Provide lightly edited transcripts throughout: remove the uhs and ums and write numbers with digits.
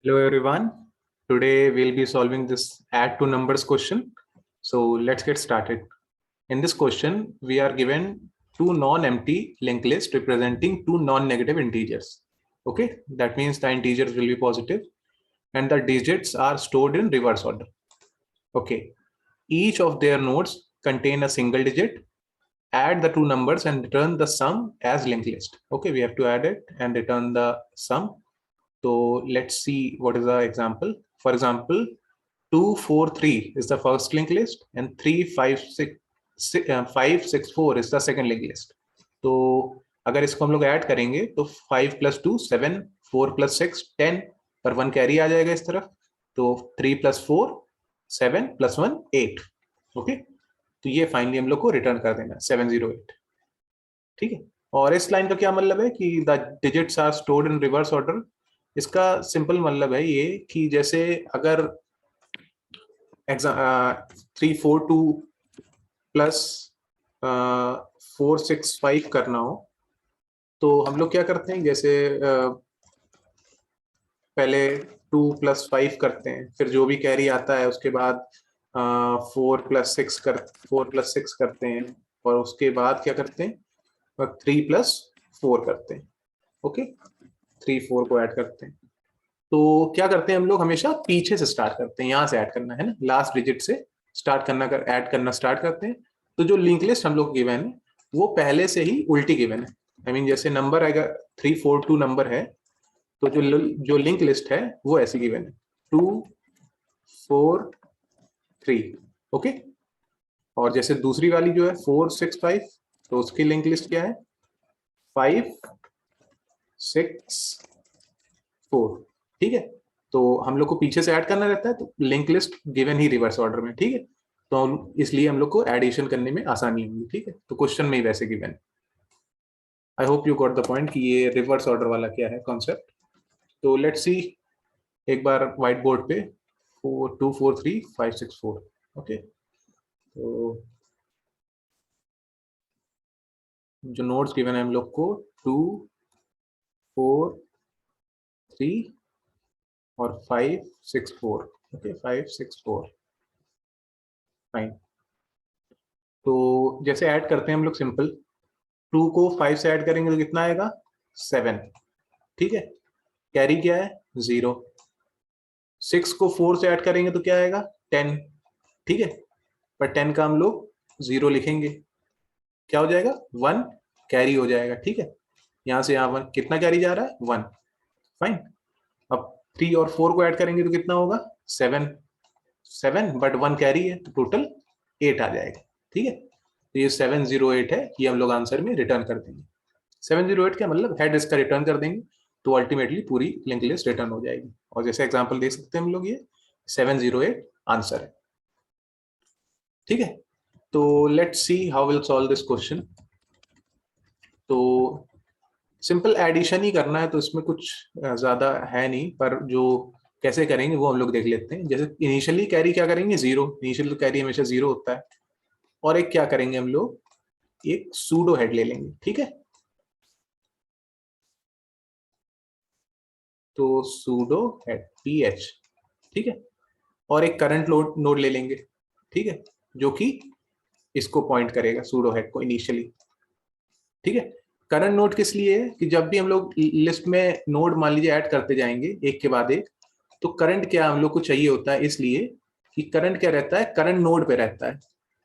Hello everyone. Today we'll be solving this add two numbers question. So let's get started. In this question, we are given two non-empty linked lists representing two non-negative integers. Okay, that means the integers will be positive and the digits are stored in reverse order. Okay, each of their nodes contain a single digit. Add the two numbers and return the sum as linked list. Okay, we have to add it and return the sum. So let's see what is the example. For example, 243 is the first linked list and 564 is the second linked list. तो अगर इसको हम लोग add करेंगे तो 5 + 2 7, 4 + 6 10 पर 1 carry आ जाएगा इस तरफ, तो 3 + 4 7 + 1 8. ओके, तो ये फाइनली हम लोग को रिटर्न कर देना 708. ठीक है, और इस लाइन का क्या मतलब है कि the digits are stored in reverse order. इसका सिंपल मतलब है ये कि जैसे अगर 342 प्लस 465 करना हो तो हम लोग क्या करते हैं, जैसे पहले 2 + 5 करते हैं, फिर जो भी कैरी आता है उसके बाद 4 + 6 करते हैं और उसके बाद क्या करते हैं 3 + 4 करते हैं. ओके, 3 4 को ऐड करते हैं. तो क्या करते हैं हम लोग हमेशा पीछे से स्टार्ट करते हैं, यहाँ से ऐड करना है ना, लास्ट डिजिट से स्टार्ट करना ऐड करना स्टार्ट करते हैं. तो जो लिंक लिस्ट हम लोग गिवन है वो पहले से ही उल्टी गिवन है. आई मीन जैसे नंबर आएगा 342 नंबर है तो जो लिंक लिस्ट है वो ऐसी गिवन है 2 4 3. ओके, और जैसे दूसरी वाली जो है 465 तो उसकी लिंक लिस्ट क्या है 5 6 4. ठीक है, तो हम लोग को पीछे से ऐड करना रहता है तो लिंक लिस्ट गिवन ही रिवर्स ऑर्डर में. ठीक है, तो इसलिए हम लोग को एडिशन करने में आसानी होगी. ठीक है, तो क्वेश्चन में ही वैसे given. I hope you got the point कि ये रिवर्स ऑर्डर वाला क्या है कॉन्सेप्ट. तो लेट्स सी एक बार व्हाइट बोर्ड पे 2 4 3 5 6 4. ओके, तो जो नोड्स गिवन है हम लोग को 2 4 3 और 5 6 4. ओके, 5 6 4. फाइन. तो जैसे ऐड करते हैं हम लोग सिंपल 2 को 5 से ऐड करेंगे तो कितना आएगा 7. ठीक है, कैरी क्या है 0. 6 को 4 से ऐड करेंगे तो क्या आएगा 10. ठीक है, पर 10 का हम लोग 0 लिखेंगे, क्या हो जाएगा 1 कैरी हो जाएगा. ठीक है, यहां से यहाँ 1 कितना कैरी जा रहा है 1. फाइन. अब 3 और 4 को ऐड करेंगे तो कितना होगा 7 बट 1 कैरी है तो टोटल 8 आ जाएगा. ठीक है, तो ये 708 है, ये हम लोग आंसर में रिटर्न कर देंगे. 708 का मतलब हेड इसका रिटर्न कर देंगे तो अल्टीमेटली पूरी लिंक लिस्ट रिटर्न हो जाएगी. और जैसे एग्जांपल देख सकते हैं हम लोग, ये 708 आंसर है. ठीक है, तो let's see how will solve this question. तो सिंपल एडिशन ही करना है तो इसमें कुछ ज्यादा है नहीं, पर जो कैसे करेंगे वो हम लोग देख लेते हैं. जैसे इनिशियली कैरी क्या करेंगे 0. इनिशियल कैरी हमेशा 0 होता है. और एक क्या करेंगे हम लोग, एक सूडो हेड ले लेंगे. ठीक है, तो सूडो हेड ph. ठीक है, और एक करंट नोड ले लेंगे. ठीक है, जो कि इसको पॉइंट करेगा सूडो हेड को इनिशियली. ठीक है, करंट नोड किस लिए है कि जब भी हम लोग लिस्ट में नोड मान लीजिए ऐड करते जाएंगे एक के बाद एक, तो करंट क्या हम लोग को चाहिए होता है, इसलिए कि करंट क्या रहता है करंट नोड पे रहता है.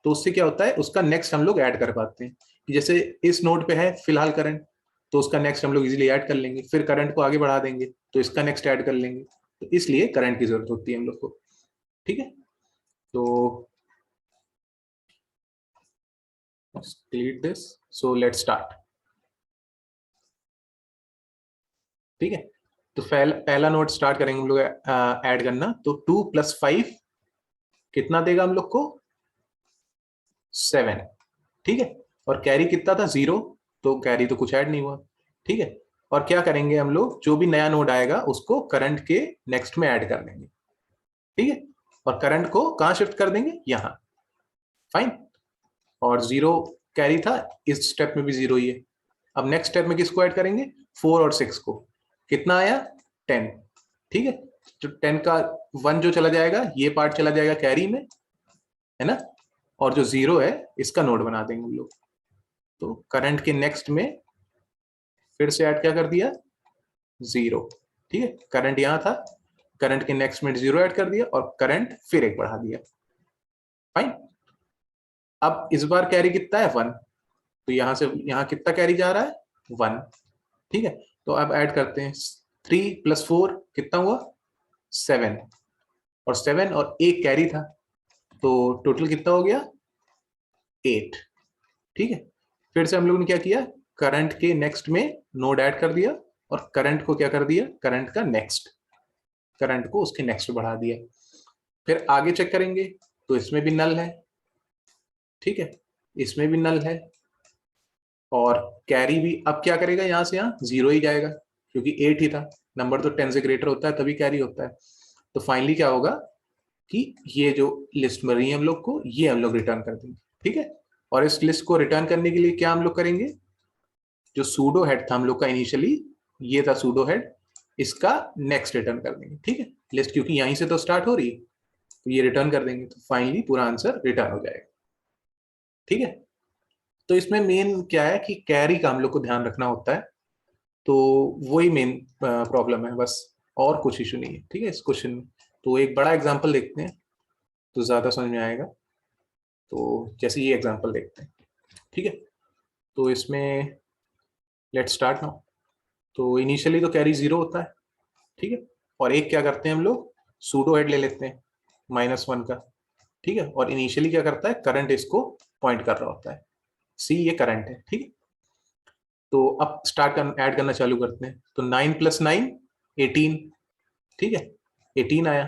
तो उससे क्या होता है उसका नेक्स्ट हम लोग ऐड कर पाते हैं. जैसे इस नोड पे है फिलहाल करंट, तो उसका नेक्स्ट हम लोग इजीली ऐड कर लेंगे. फिर करंट को आगे बढ़ा देंगे तो इसका नेक्स्ट ऐड कर लेंगे. तो इसलिए करंट की जरूरत होती है हम लोग को. ठीक है, तो delete this. So let's start. ठीक है, तो पहला नोड स्टार्ट करेंगे हम लोग ऐड करना. तो 2 + 5 कितना देगा हम लोग को 7. ठीक है, और कैरी कितना था 0, तो कैरी तो कुछ ऐड नहीं हुआ. ठीक है, और क्या करेंगे हम लोग, जो भी नया नोड आएगा उसको करंट के नेक्स्ट में ऐड कर देंगे. ठीक है, और करंट को कहां शिफ्ट कर देंगे यहाँ. फाइन. और 0 कैरी था, इस स्टेप में भी 0 ही है. अब नेक्स्ट स्टेप में किसको ऐड करेंगे 4 और 6 को. कितना आया 10. ठीक है, जो 10 का 1 जो चला जाएगा, ये पार्ट चला जाएगा कैरी में, है ना, और जो 0 है इसका नोड बना देंगे हम लोग। तो करंट के नेक्स्ट में फिर से ऐड क्या कर दिया, 0, ठीक है, करंट यहां था, करंट के नेक्स्ट में 0 ऐड कर दिया और करंट फिर एक बढ़ा दिया। फाइन। अब इस बार कैरी कितना है, 1, तो यहां से यहां कितना कैरी जा रहा है, 1, ठीक है। तो अब ऐड करते हैं, 3 + 4 कितना हुआ, 7, और 7 और 1 कैरी था, तो टोटल कितना हो गया, 8, ठीक है। फिर से हम लोगों ने क्या किया, करंट के नेक्स्ट में नोड ऐड कर दिया और करंट को क्या कर दिया, करंट का नेक्स्ट, करंट को उसके नेक्स्ट बढ़ा दिया। फिर आगे चेक करेंगे तो इसमें भी नल है, ठीक है, इसमें भी नल है, और कैरी भी अब क्या करेगा, यहां से यहां 0 ही जाएगा क्योंकि 8 ही था, नंबर तो 10 से ग्रेटर होता है तभी कैरी होता है। तो फाइनली क्या होगा कि ये जो लिस्ट मिल रही है हम लोग को, ये हम लोग रिटर्न कर देंगे, ठीक है। और इस लिस्ट को रिटर्न करने के लिए क्या हम लोग करेंगे, जो सूडो हेड था हम लोग का इनिशियली, ये था सूडो हेड, इसका नेक्स्ट रिटर्न कर देंगे, ठीक है। लिस्ट क्योंकि यहीं से तो स्टार्ट हो रही है, तो ये रिटर्न कर देंगे, तो फाइनली पूरा आंसर रिटर्न हो जाएगा, ठीक है। तो इसमें मेन क्या है कि कैरी का हम लोग को ध्यान रखना होता है, तो वही मेन प्रॉब्लम है बस, और कुछ इशू नहीं है, ठीक है इस क्वेश्चन में। तो एक बड़ा एग्जांपल देखते हैं तो ज्यादा समझ में आएगा। तो जैसे ये एग्जांपल देखते हैं, ठीक है। तो इसमें लेट्स स्टार्ट नाउ। तो इनिशियली तो कैरी 0 होता है, ठीक है, और एक क्या करते हैं हम लोग, सूडो हेड ले लेते हैं -1 का, ठीक है, और इनिशियली क्या करता है, करंट इसको पॉइंट कर रहा होता है, सी ये करंट है, ठीक है। तो अब स्टार्ट कर ऐड करना चालू करते हैं, तो 9 + 9 18, ठीक है, 18 आया,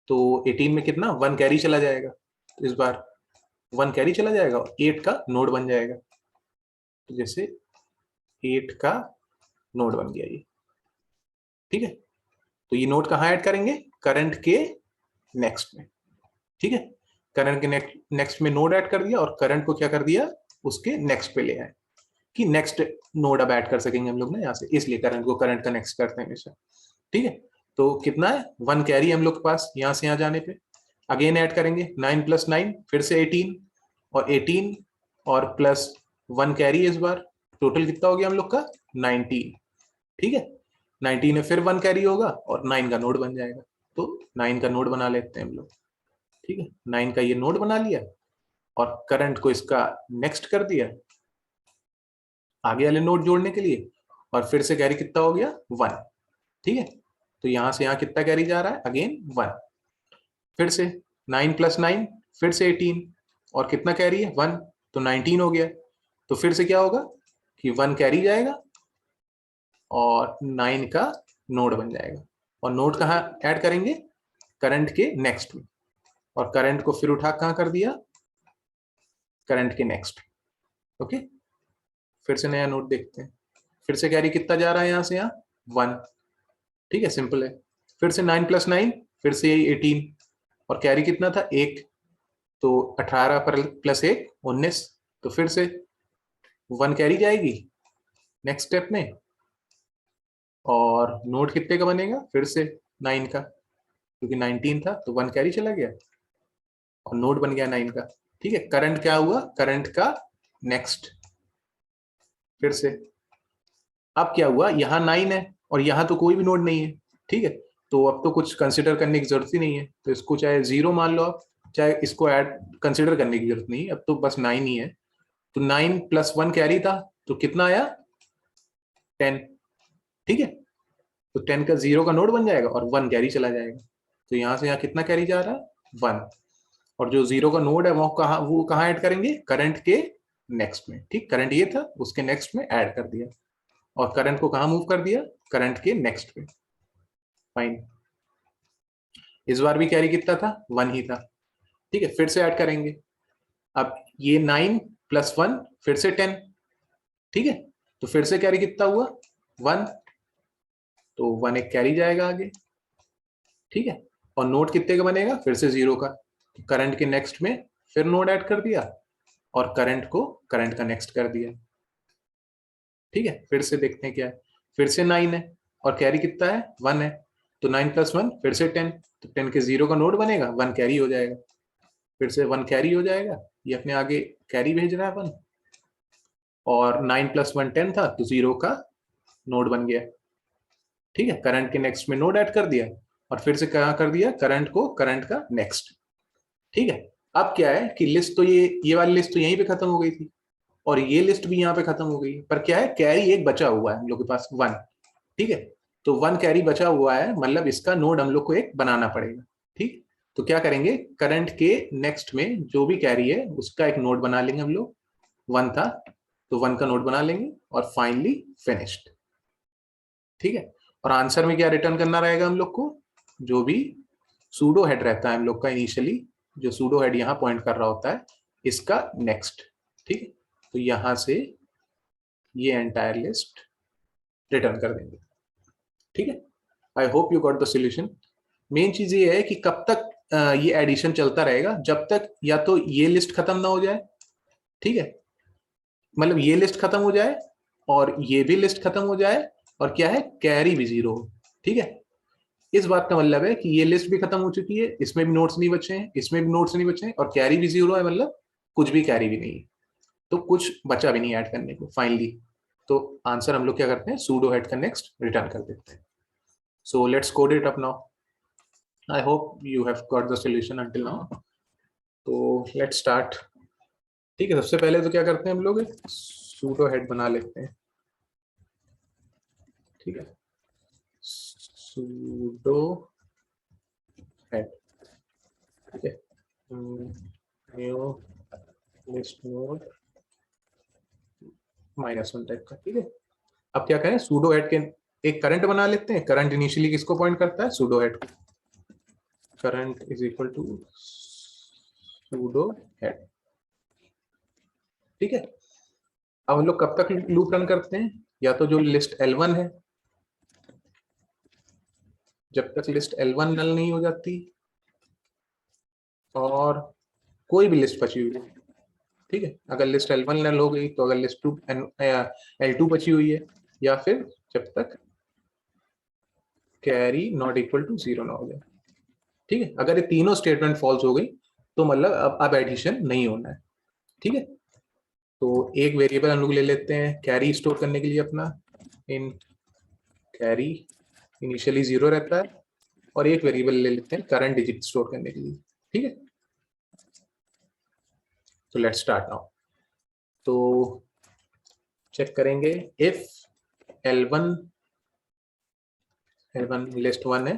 तो 18 में कितना, 1 कैरी चला जाएगा, तो इस बार 1 कैरी चला जाएगा और 8 का नोड बन जाएगा, तो जैसे 8 का नोड बन गया ये, ठीक है। तो ये नोड कहाँ ऐड करेंगे, करंट के नेक्स्ट में, ठीक है, करंट के नेक्स्ट में नोड ऐड कर दिया और करंट को क्या कर दिया, उसके नेक्स्ट पे ले आए, कि नेक्स्ट नोड अब ऐड कर सकेंगे हम लोग ना यहाँ से, इसलिए करंट को करंट का नेक्स्ट करते हैं हमेशा, ठीक है। तो कितना है, 1 कैरी हम लोग के पास यहाँ से यहाँ जाने पे, अगेन ऐड करेंगे 9 + 9 फिर से 18, और 18 और +1 कैरी इस बार, टोटल कितना हो गया हम लोग का, 19, ठीक है। 19 में फिर 1 कैरी होगा और 9 का नोड बन जाएगा, तो 9 का नोड बना लेते हैं हम लोग, ठीक है। 9 का ये नोड बना लिया और करंट को इसका नेक्स्ट कर दिया आगे वाले नोड जोड़ने के लिए, और फिर से कैरी कितना हो गया, 1, ठीक है। तो यहां से यहाँ कितना कैरी जा रहा है, अगेन 1, फिर से 9 + 9 फिर से 18, और कितना कैरी है, 1, तो 19 हो गया। तो फिर से क्या होगा कि 1 कैरी जाएगा और 9 का नोड बन जाएगा, और नोड कहाँ ऐड करेंगे, करंट के नेक्स्ट में, और करंट को फिर उठा कहाँ कर दिया, करंट के नेक्स्ट, ओके। फिर से नया नोड देखते हैं, फिर से कैरी कितना जा रहा है यहाँ से यहाँ, 1, ठीक है, सिंपल है। फिर से 9 + 9 फिर से यही 18, और कैरी कितना था, 1, तो 18 पर +1 19, तो फिर से 1 कैरी जाएगी नेक्स्ट स्टेप में, और नोड कितने का बनेगा, फिर से 9 का, क्योंकि 19 था तो 1 कैरी चला गया और नोड बन गया 9 का, ठीक है। करंट क्या हुआ, करंट का नेक्स्ट, फिर से अब क्या हुआ, यहाँ 9 है और यहाँ तो कोई भी नोड नहीं है, ठीक है। तो अब तो कुछ कंसिडर करने की जरूरत ही नहीं है, तो इसको चाहे 0 मान लो आप, चाहे इसको ऐड कंसिडर करने की जरूरत नहीं है, अब तो बस 9 ही है। तो 9 + 1 कैरी था, तो कितना आया, 10, ठीक है। तो 10 का 0 का नोड बन जाएगा और 1 कैरी चला जाएगा, तो यहाँ से यहाँ कितना कैरी जा रहा है, 1, और जो 0 का नोड है वो कहाँ ऐड करेंगे, करंट के नेक्स्ट में, ठीक, करंट ये था उसके नेक्स्ट में ऐड कर दिया, और करंट को कहाँ मूव कर दिया, करंट के नेक्स्ट पे, फाइन। इस बार भी कैरी कितना था, 1 ही था, ठीक है। फिर से ऐड करेंगे, अब ये 9 + 1 फिर से 10, ठीक है। तो फिर से कैरी कितना हुआ, 1, तो 1 एक कैरी जाएगा आगे, ठीक है। और नोड कितने का बनेगा, फिर से 0 का, करंट के नेक्स्ट में फिर नोड ऐड कर दिया और करंट को करंट का नेक्स्ट कर दिया, ठीक है। फिर से देखते हैं क्या है, फिर से 9 है और कैरी कितना है, 1 है, तो 9 + 1 फिर से 10, तो 10 के 0 का नोड बनेगा, 1 कैरी हो जाएगा, फिर से 1 कैरी हो जाएगा, ये अपने आगे कैरी भेज रहा है 1, और 9 + 1 10 था, तो 0 का नोड बन गया। ठीक है, करंट के नेक्स्ट में नोड ऐड कर दिया, और फिर से क्या कर दिया, करंट को करंट का नेक्स्ट। ठीक है, अब क्या है कि लिस्ट तो ये वाली लिस्ट तो यहीं पे खत्म हो गई थी, और ये लिस्ट भी यहाँ पे खत्म हो गई, पर क्या है, कैरी एक बचा हुआ है हम लोग के पास 1। ठीक है, तो 1 कैरी बचा हुआ है, मतलब इसका नोड हम लोग को एक बनाना पड़ेगा। ठीक, तो क्या करेंगे, करंट के नेक्स्ट में जो भी कैरी है उसका एक नोड बना लेंगे हम लोग, 1 था तो 1 का नोड बना लेंगे, और फाइनली फिनिश्ड। ठीक है, और आंसर में क्या रिटर्न करना रहेगा हम लोग को, जो भी सूडो हेड रहता है हम लोग का इनिशियली, जो सूडो हेड यहाँ पॉइंट कर रहा होता है, इसका नेक्स्ट। ठीक है, तो यहां से ये एंटायर लिस्ट रिटर्न कर देंगे। ठीक है, I hope you got the solution. Main चीज ये है कि कब तक ये एडिशन चलता रहेगा, जब तक या तो ये लिस्ट खत्म ना हो जाए। ठीक है, मतलब ये लिस्ट खत्म हो जाए और ये भी लिस्ट खत्म हो जाए, और क्या है, कैरी भी 0 हो। ठीक है, इस बात का मतलब है कि ये लिस्ट भी खत्म हो चुकी है, इसमें भी नोट्स नहीं बचे हैं, इसमें भी नोट्स नहीं बचे हैं, और कैरी भी 0 है, मतलब कुछ भी कैरी भी नहीं है, तो कुछ बचा भी नहीं ऐड करने को फाइनली। तो आंसर हम लोग क्या करते हैं, सूडो हेड का नेक्स्ट रिटर्न कर देते हैं। So let's code it up now. I hope you have got the solution until now. तो लेट्स स्टार्ट। ठीक है, सबसे पहले तो क्या करते हैं हम लोग, सूडो हेड बना लेते हैं। ठीक है, सूडो हेड। ठीक है, न्यू लिस्ट नोड -1 टाइप का। ठीक है, अब क्या करें, सूडो हेड के एक करंट बना लेते हैं। करंट इनिशियली किसको पॉइंट करता है, सूडो हेड को। Current is equal to pseudo head. ठीक है, अब हम लोग कब तक लूप रन करते हैं, या तो जो लिस्ट L1 है, जब तक लिस्ट L1 नल नहीं हो जाती, और कोई भी लिस्ट बची हुई है। ठीक है, अगर लिस्ट L1 नल हो गई, तो अगर लिस्ट L2 बची हुई है, या फिर जब तक कैरी नॉट इक्वल टू 0 ना हो जाए। ठीक है, अगर ये तीनों स्टेटमेंट फॉल्स हो गई, तो मतलब अब एडिशन नहीं होना है। ठीक है, तो एक वेरिएबल हम लोग ले लेते हैं कैरी स्टोर करने के लिए अपना, इन कैरी इनिशियली 0 रहता है, और एक वेरिएबल ले लेते हैं करंट डिजिट स्टोर करने के लिए। ठीक है, तो लेट्स स्टार्ट नाउ। तो चेक करेंगे, इफ L1 लिस्ट 1 है,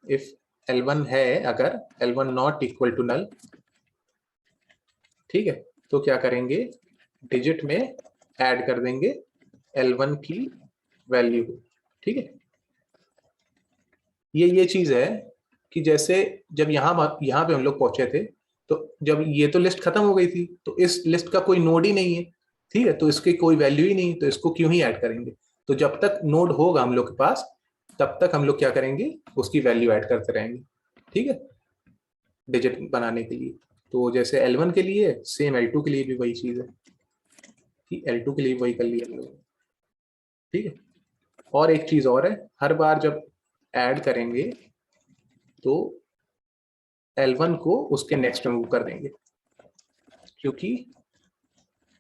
इफ L1 है, अगर L1 not equal to null, ठीक है, तो क्या करेंगे, डिजिट में ऐड कर देंगे L1 की वैल्यू। ठीक है, ये चीज है कि जैसे जब यहाँ पे हम लोग पहुंचे थे, तो जब ये तो लिस्ट खत्म हो गई थी, तो इस लिस्ट का कोई नोड ही नहीं है। ठीक है, तो इसकी कोई वैल्यू ही नहीं, तो इसको क्यों ही ऐड करेंगे। तो जब तक नोड होगा हम लोग के पास, तब तक हम लोग क्या करेंगे, उसकी वैल्यू ऐड करते रहेंगे। ठीक है, डिजिट बनाने के लिए। तो जैसे L1 के लिए सेम L2 के लिए भी वही चीज है, कि L2 के लिए वही कर लिया हम लोग। ठीक है, और एक चीज और है, हर बार जब ऐड करेंगे तो L1 को उसके नेक्स्ट में मूव कर देंगे, क्योंकि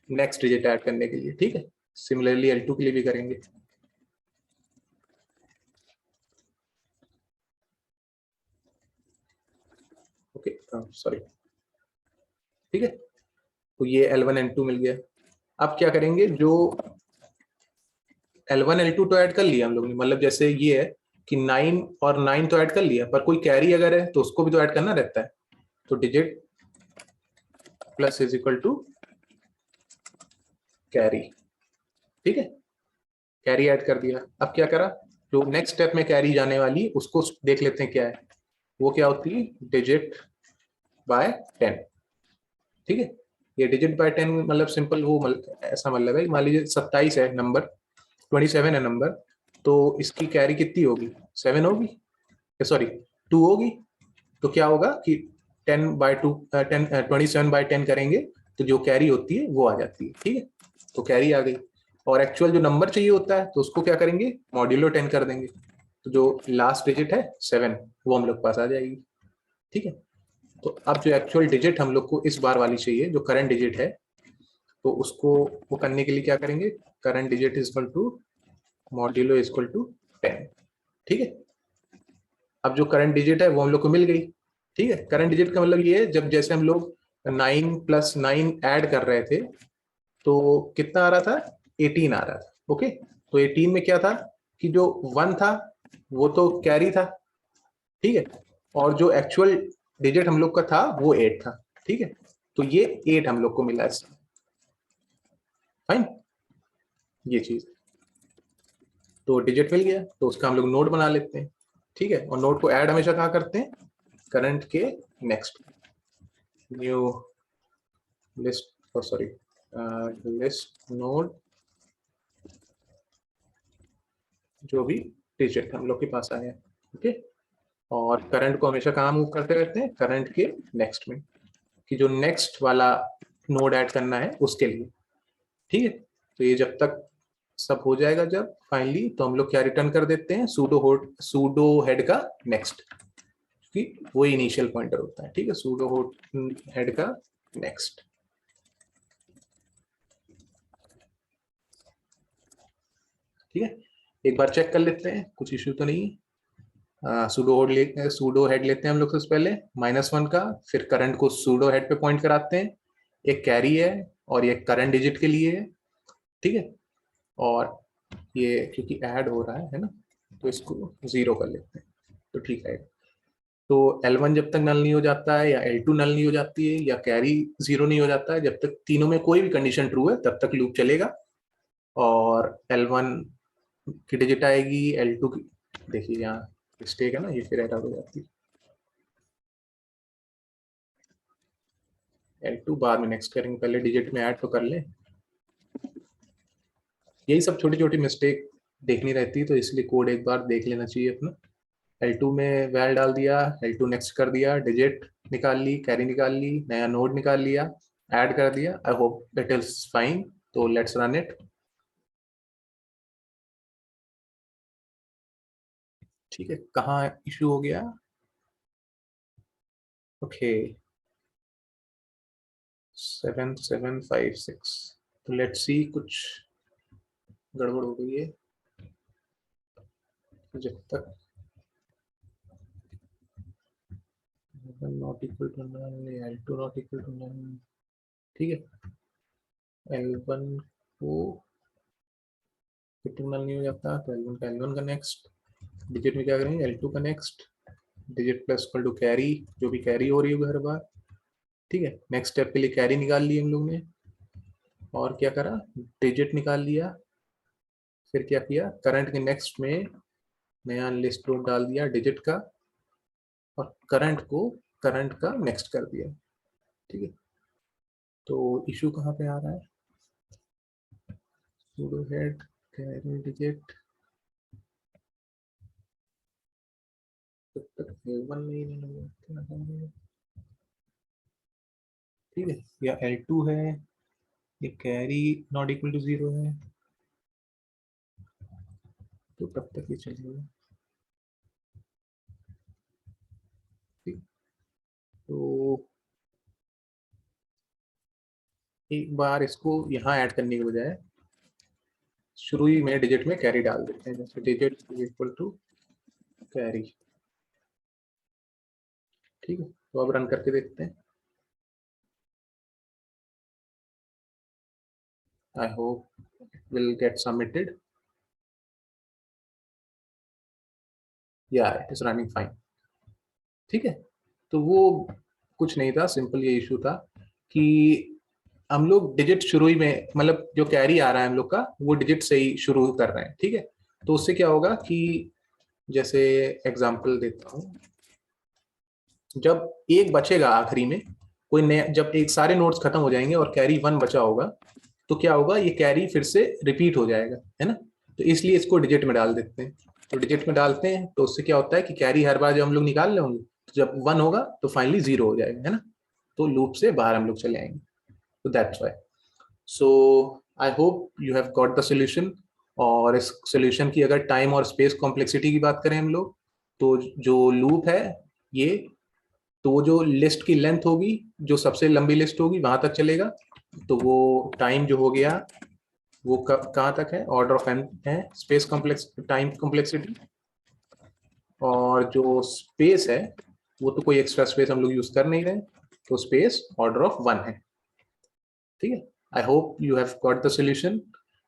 नेक्स्ट डिजिट ऐड करने के लिए। ठीक है, सिमिलरली L2 के लिए भी करेंगे। Okay, sorry. ठीक है, तो ये L1 L2 मिल गया। अब क्या करेंगे, जो L1 L2 तो ऐड कर लिया हम लोग ने, मतलब जैसे ये है कि 9 और 9 तो ऐड कर लिया, पर कोई कैरी अगर है तो उसको भी तो ऐड करना रहता है। तो digit plus is equal to carry. ठीक है, कैरी ऐड कर दिया। अब क्या करा, जो नेक्स्ट स्टेप में कैरी जाने वाली उसको देख लेते हैं क्या है। वो क्या होती है, डिजिट बाय 10। ठीक है, ये डिजिट बाय 10 मतलब सिंपल वो ऐसा मतलब है, मान लीजिए 27 है नंबर, 27 है नंबर, तो इसकी कैरी कितनी होगी, 7 होगी, सॉरी 2 होगी। तो क्या होगा कि 10/2 27/10 करेंगे, तो जो कैरी होती है वो आ जाती है। ठीक है, तो कैरी आ गई, और एक्चुअल जो नंबर चाहिए होता है, तो उसको क्या करेंगे, मॉड्यूलो 10 कर देंगे। तो जो लास्ट डिजिट है 7 वो हम लोग पास आ जाएगी। ठीक है, तो अब जो एक्चुअल डिजिट हम लोग को इस बार वाली चाहिए, जो करंट डिजिट है, तो उसको वो करने के लिए क्या करेंगे, current digit is equal to modulo is equal to 10। ठीक है, अब जो करंट डिजिट है वो हम लोग को मिल गई। ठीक है, करंट डिजिट का मतलब ये है, जब जैसे हम लोग 9 + 9 ऐड कर रहे थे तो कितना आ रहा था, 18 आ रहा था। ओके, तो 18 में क्या था कि जो 1 था वो तो कैरी था। ठीक है, और जो एक्चुअल डिजिट हम लोग का था वो 8 था। ठीक है, तो ये 8 हम लोग को मिला इससे। फाइन, ये चीज, तो डिजिट मिल गया, तो उसका हम लोग नोड बना लेते हैं। ठीक है, और नोड को ऐड हमेशा कहाँ करते हैं, करंट के next, new list, sorry list node, जो भी डिजिट हम लोग के पास आए हैं। ओके, और करंट को हमेशा कहाँ मूव करते रहते हैं, करंट के नेक्स्ट में, कि जो नेक्स्ट वाला नोड ऐड करना है उसके लिए। ठीक है, तो ये जब तक सब हो जाएगा जब फाइनली, तो हम लोग क्या रिटर्न कर देते हैं, सूडो हेड का नेक्स्ट, कि वो इनिशियल पॉइंटर होता है। ठीक है, सूडो हेड का नेक्स्ट। ठीक है, एक बार चेक कर लेते हैं, कुछ इश्यू तो नहीं। सूडो हेड लेते हैं हम लोग सबसे पहले -1 का, फिर करंट को सूडो हेड पे पॉइंट कराते हैं, एक कैरी है और ये करंट डिजिट के लिए है। ठीक है, और ये क्योंकि ऐड हो रहा है ना, तो इसको 0 कर लेते हैं, तो ठीक है। तो L1 जब तक नल नहीं हो जाता है, या L2 नल नहीं हो जाती है, या कैरी 0 नहीं हो जाता है, जब तक तीनों में कोई भी कंडीशन ट्रू है तब तक लूप चलेगा। और L1 की डिजिट आएगी, L2 की, देखिए यहाँ मिस्टेक है ना, ये फिर एरर हो जाती है। L2 बाद में नेक्स्ट करेंगे, पहले डिजिट में ऐड तो कर लें। यही सब छोटी छोटी मिस्टेक देखनी रहती है, तो इसलिए कोड एक बार देख लेना चाहिए अपना। L2 में वैल डाल दिया, L2 नेक्स्ट कर दिया, डिजिट निकाल ली, कैरी निकाल ली, नया नोड निकाल लिया, ऐड कर दिया। आई होप इट इज फाइन, तो लेट्स रन इट। ठीक है, कहाँ इशू हो गया, ओके 7756, तो लेट्स सी, कुछ गड़बड़ हो गई है। जब तक not equal to null, L2 not equal to null, ठीक है, L1 को नल नहीं हो जाता तो L1 का नेक्स्ट, डिजिट में क्या करेंगे, L2 का next, digit plus equal to carry, जो भी कैरी हो रही है हर बार। ठीक है, नेक्स्ट स्टेप के लिए कैरी निकाल ली हम लोग ने, और क्या करा, डिजिट निकाल लिया, फिर क्या किया, करंट के नेक्स्ट में नया लिस्ट नोड डाल दिया डिजिट का, और करंट को करंट का नेक्स्ट कर दिया। ठीक है, तो इशू कहाँ पे आ रहा है, सूडो हेड कैरी डिजिट, जब तक L1 नहीं, ठीक है, या L2 है, ये कैरी नॉट इक्वल टू 0 है, तो तब तक ये चलेगा। ठीक, तो एक बार इसको यहाँ ऐड करने के बजाय शुरू ही में डिजिट में कैरी डाल देते हैं, जैसे digit is equal to carry. ठीक है, तो अब रन करके देखते हैं। I hope it will get submitted, या इट इज रनिंग फाइन। ठीक है, तो वो कुछ नहीं था, सिंपल ये इशू था कि हम लोग डिजिट शुरू ही में, मतलब जो कैरी आ रहा है हम लोग का, वो डिजिट से ही शुरू कर रहे हैं। ठीक है, तो उससे क्या होगा कि जैसे एग्जांपल देता हूँ, जब एक बचेगा आखिरी में, कोई नया, जब एक सारे नोट्स खत्म हो जाएंगे और कैरी 1 बचा होगा, तो क्या होगा, ये कैरी फिर से रिपीट हो जाएगा, है ना। तो इसलिए इसको डिजिट में डाल देते हैं। तो डिजिट में डालते हैं तो उससे क्या होता है कि कैरी हर बार जब हम लोग निकाल रहे होंगे, तो जब 1 होगा तो फाइनली 0 हो जाएगा, है ना, तो लूप से बाहर हम लोग चले आएंगे। तो that's why, so I hope you have got the solution. और इस सोल्यूशन की अगर टाइम और स्पेस कॉम्प्लेक्सिटी की बात करें हम लोग, तो जो लूप है ये, तो वो जो लिस्ट की लेंथ होगी, जो सबसे लंबी लिस्ट होगी वहां तक चलेगा। तो वो टाइम जो हो गया वो कहाँ तक है, ऑर्डर ऑफ एन है स्पेस कॉम्प्लेक्स टाइम कॉम्प्लेक्सिटी। और जो स्पेस है वो तो कोई एक्स्ट्रा स्पेस हम लोग यूज कर नहीं रहे, तो स्पेस ऑर्डर ऑफ 1 है। ठीक है, I hope you have got the solution,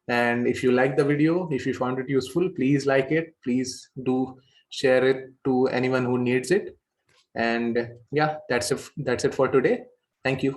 and if you like the video, if you found it useful, please like it, please do share it to anyone who needs it. And yeah, that's it for today. Thank you.